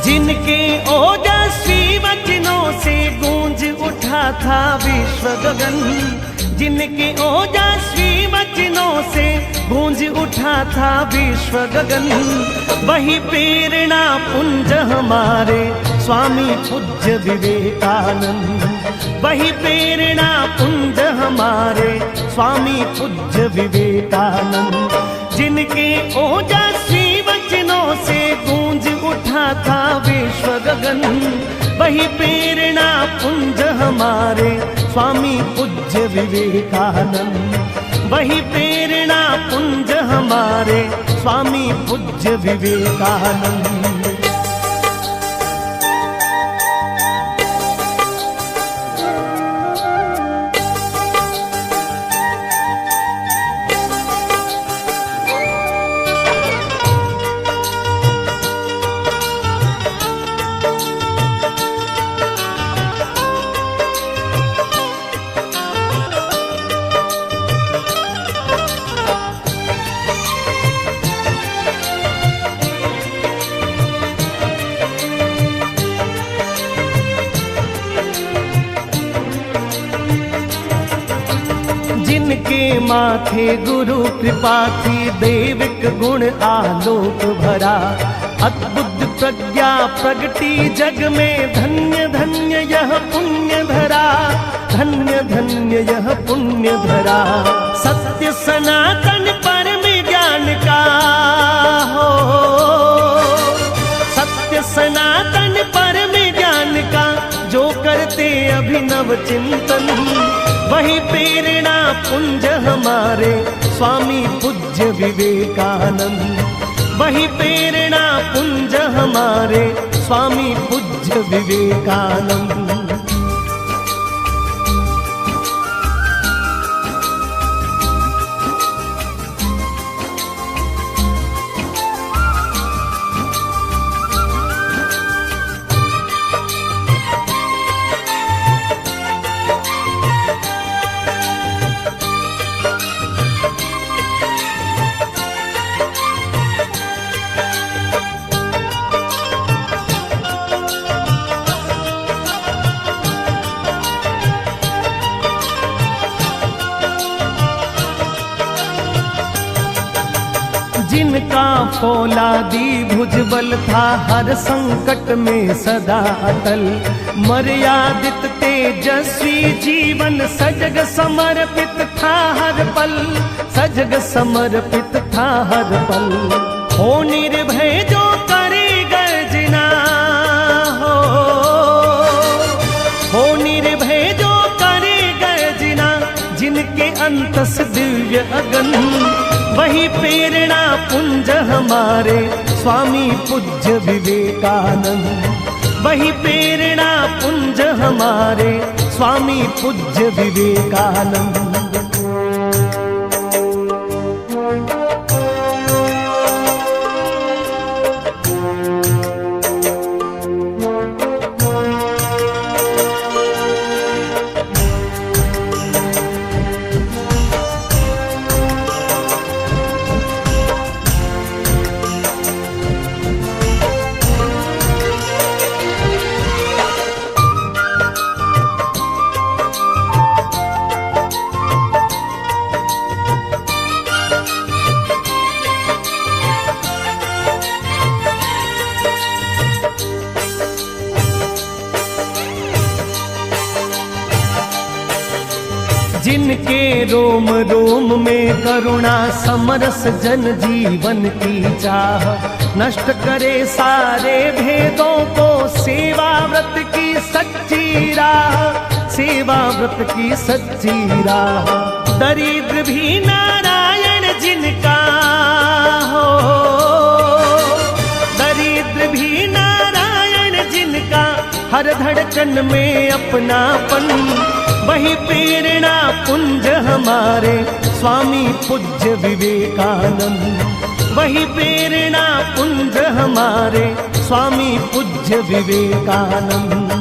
जिनके ओजस्वी वचनों से गूंज उठा था विश्व गगन, जिनके ओजस्वी वचनों से गूंज उठा था विश्व गगन, वही प्रेरणा पुंज हमारे स्वामी पूज्य विवेकानंद, वही प्रेरणा पुंज हमारे स्वामी पूज्य विवेकानंद, जिनके ओजस्वी वचनों से गूंज उठा था विश्व गगन, वही प्रेरणा पुंज हमारे स्वामी पूज्य विवेकानंद, वही प्रेरणा पुंज हमारे स्वामी पूज्य विवेकानंद। जिनके माथे गुरु कृपा थी, दैविक गुण आलोक भरा, अद्भुत प्रज्ञा प्रगटी जग में, धन्य धन्य यह पुण्य धरा, धन्य धन्य यह पुण्य धरा। सत्य सनातन परम ज्ञान का हो, सत्य सनातन परम ज्ञान का जो करते अभिनव चिंतन, वही प्रेरणा पुंज हमारे स्वामी पूज्य विवेकानंद, वही प्रेरणा पुंज हमारे स्वामी पूज्य विवेकानंद। जिनका फौलादी भुजबल था, हर संकट में सदा अटल, मर्यादित तेजस्वी जीवन सजग समर्पित था हर पल, सजग समर्पित था हर पल। हो निर्भय जो करे गर्जना, हो निर्भय जो करे गर्जना, जिनके अंतस दिव्य अगन, वही प्रेरणा पुंज हमारे स्वामी पूज्य विवेकानंद, वही प्रेरणा पुंज हमारे स्वामी पूज्य विवेकानंद। जिनके रोम रोम में करुणा समरस जन जीवन की चाह, नष्ट करे सारे भेदों को सेवा व्रत की सच्ची राह, सेवा व्रत की सच्ची राह। दरिद्र भी नारायण जिनका हो, दरिद्र भी नारायण जिनका, हर धड़कन में अपनापन, वही प्रेरणा पुंज हमारे स्वामी पूज्य विवेकानंद, वही प्रेरणा पुंज हमारे स्वामी पूज्य विवेकानंद।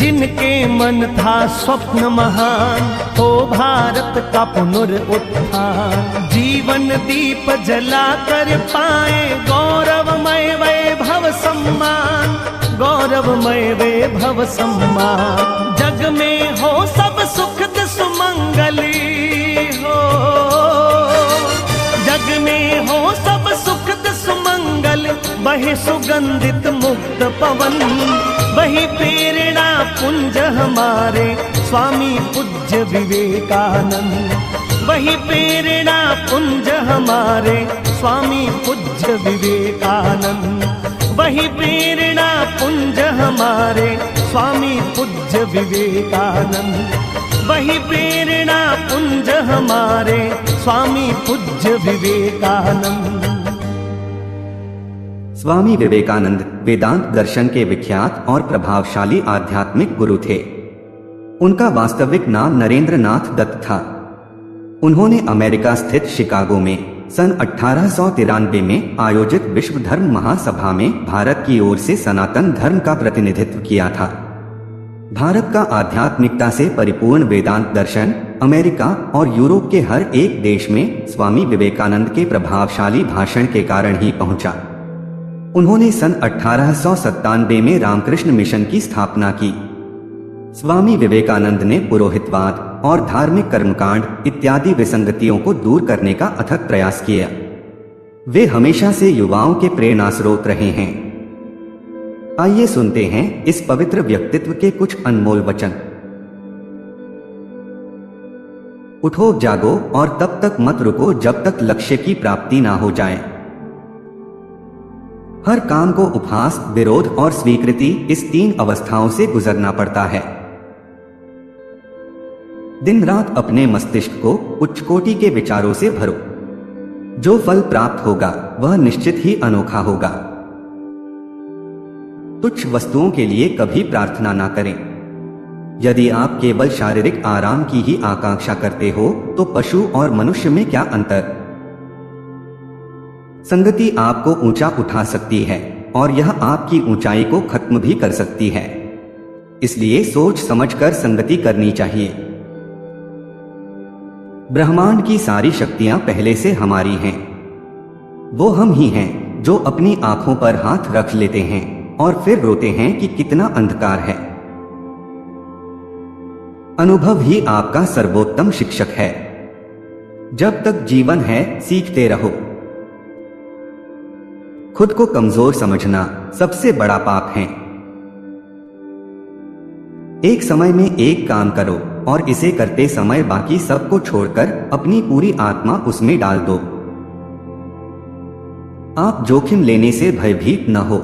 जिनके मन था स्वप्न महान, हो भारत का पुनरुत्थान। जीवन दीप जला कर पाए गौरवमय वैभव सम्मान, गौरवमय वैभव सम्मान। जग में हो सब सुखद सुमंगली हो, जग में हो सब सुखद सुमंगल, बहे सुगंधित मुक्त पवन। वही प्रेरणा पुंज हमारे स्वामी पूज्य विवेकानंद, वही प्रेरणा पुंज हमारे स्वामी पूज्य विवेकानंद, वही प्रेरणा पुंज हमारे स्वामी पूज्य विवेकानंद, वही प्रेरणा पुंज हमारे स्वामी पूज्य विवेकानंद। स्वामी विवेकानंद वेदांत दर्शन के विख्यात और प्रभावशाली आध्यात्मिक गुरु थे। उनका वास्तविक नाम नरेंद्र नाथ दत्त था। उन्होंने अमेरिका स्थित शिकागो में सन 1893 में आयोजित विश्व धर्म महासभा में भारत की ओर से सनातन धर्म का प्रतिनिधित्व किया था। भारत का आध्यात्मिकता से परिपूर्ण वेदांत दर्शन अमेरिका और यूरोप के हर एक देश में स्वामी विवेकानंद के प्रभावशाली भाषण के कारण ही पहुंचा। उन्होंने सन 1897 में रामकृष्ण मिशन की स्थापना की। स्वामी विवेकानंद ने पुरोहितवाद और धार्मिक कर्मकांड इत्यादि विसंगतियों को दूर करने का अथक प्रयास किया। वे हमेशा से युवाओं के प्रेरणा स्रोत रहे हैं। आइए सुनते हैं इस पवित्र व्यक्तित्व के कुछ अनमोल वचन। उठो जागो और तब तक मत रुको जब तक लक्ष्य की प्राप्ति ना हो जाए। हर काम को उपहास, विरोध और स्वीकृति, इस 3 अवस्थाओं से गुजरना पड़ता है। दिन रात अपने मस्तिष्क को उच्च कोटि के विचारों से भरो। जो फल प्राप्त होगा वह निश्चित ही अनोखा होगा। तुच्छ वस्तुओं के लिए कभी प्रार्थना ना करें। यदि आप केवल शारीरिक आराम की ही आकांक्षा करते हो तो पशु और मनुष्य में क्या अंतर। संगति आपको ऊंचा उठा सकती है और यह आपकी ऊंचाई को खत्म भी कर सकती है। इसलिए सोच समझकर संगति करनी चाहिए। ब्रह्मांड की सारी शक्तियां पहले से हमारी हैं। वो हम ही हैं जो अपनी आंखों पर हाथ रख लेते हैं और फिर रोते हैं कि कितना अंधकार है। अनुभव ही आपका सर्वोत्तम शिक्षक है। जब तक जीवन है सीखते रहो। खुद को कमजोर समझना सबसे बड़ा पाप है। एक समय में एक काम करो और इसे करते समय बाकी सबको छोड़कर अपनी पूरी आत्मा उसमें डाल दो। आप जोखिम लेने से भयभीत न हो।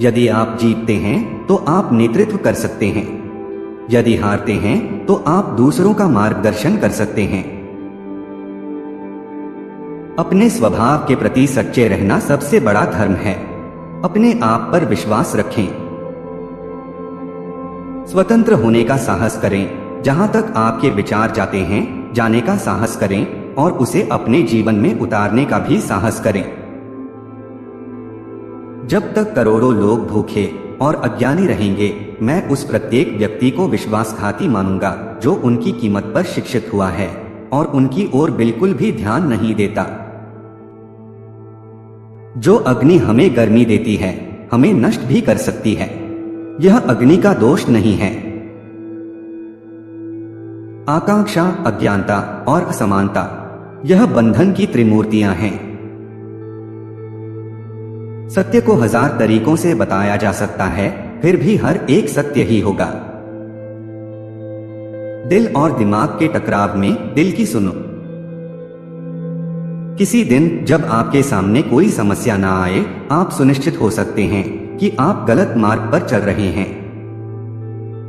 यदि आप जीतते हैं तो आप नेतृत्व कर सकते हैं। यदि हारते हैं तो आप दूसरों का मार्गदर्शन कर सकते हैं। अपने स्वभाव के प्रति सच्चे रहना सबसे बड़ा धर्म है। अपने आप पर विश्वास रखें। स्वतंत्र होने का साहस करें। जहां तक आपके विचार जाते हैं जाने का साहस करें और उसे अपने जीवन में उतारने का भी साहस करें। जब तक करोड़ों लोग भूखे और अज्ञानी रहेंगे, मैं उस प्रत्येक व्यक्ति को विश्वासघाती मानूंगा जो उनकी कीमत पर शिक्षित हुआ है और उनकी ओर बिल्कुल भी ध्यान नहीं देता। जो अग्नि हमें गर्मी देती है, हमें नष्ट भी कर सकती है। यह अग्नि का दोष नहीं है। आकांक्षा, अज्ञानता और असमानता, यह बंधन की त्रिमूर्तियां हैं। सत्य को 1000 तरीकों से बताया जा सकता है, फिर भी हर एक सत्य ही होगा। दिल और दिमाग के टकराव में दिल की सुनो। किसी दिन जब आपके सामने कोई समस्या ना आए, आप सुनिश्चित हो सकते हैं कि आप गलत मार्ग पर चल रहे हैं।